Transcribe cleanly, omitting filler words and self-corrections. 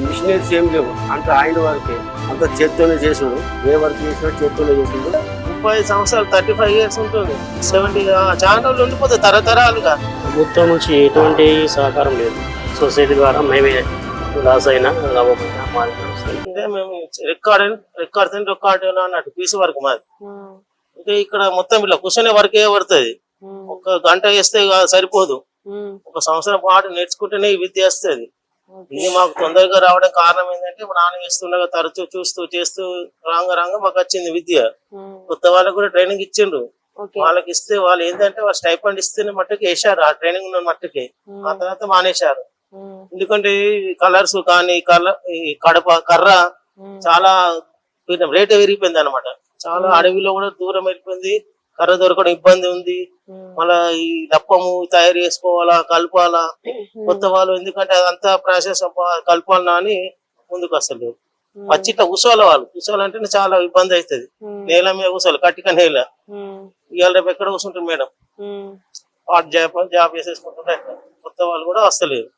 Machineries ఏం లేవు, అంత ఆయన వరకే, అంత చేత్తోనే చేసుడు, ఏ వర్క్ చేసినా చేత్తోనే చేసుడు. 30 సంవత్సరాలు 35 years ఉంటుంది, 70 చాలా రోజులు ఉండిపోతుంది తరతరాలుగా. ప్రభుత్వం నుంచి ఎటువంటి సహకారం లేదు. సొసైటీ ద్వారా మేమే లాస్ అయినా లాభమైనా మాది నడుస్తుంది. అంటే మేము రికార్డ్ అన్నట్టు పీస్ వర్క్ మాది. అంటే ఇక్కడ మొత్తం ఇలా కూర్చొనే వర్కే పడుతుంది. ఒక గంట వేస్తే సరిపోదు, ఒక సంవత్సరం పాటు నేర్చుకుంటేనే ఈ విద్య వస్తుంది. ఇది మాకు తొందరగా రావడం కారణం ఏంటంటే ఇప్పుడు నాన్న వేస్తుండగా తరచూ చూస్తూ చేస్తూ రాంగ మాకు వచ్చింది విద్య. కొత్త వాళ్ళకి కూడా ట్రైనింగ్ ఇచ్చిండ్రు. వాళ్ళకి ఇస్తే వాళ్ళు ఏంటంటే వాళ్ళు స్టైఫండ్ ఇస్తేనే మట్టుకు వేసారు, ఆ ట్రైనింగ్ ఉన్న మట్టుకే. ఆ తర్వాత మానేశారు. ఎందుకంటే కలర్స్ కానీ ఈ కర్ర చాలా రేట్ పెరిగిపోయింది అనమాట. చాలా అడవిలో కూడా దూరం వెళ్ళిపోయింది, కర్ర దొరకడం ఇబ్బంది ఉంది. మళ్ళా ఈ లప్పము తయారు చేసుకోవాలా, కలపాలా. కొత్త వాళ్ళు ఎందుకంటే అదంతా ప్రాసెస్ కలపాలన్నా అని ముందుకు వస్తలేదు. వచ్చి ఇట్లా కూర్చోవాలి, వాళ్ళు కూర్చోవాలంటే చాలా ఇబ్బంది అవుతుంది. నేల మీద కూర్చోవాలి, కట్టిక నేల. ఇవాళ రేపు ఎక్కడ కూర్చుంటారు మేడం, జాబ్ చేసేసుకుంటుంటే కొత్త వాళ్ళు కూడా వస్తలేరు.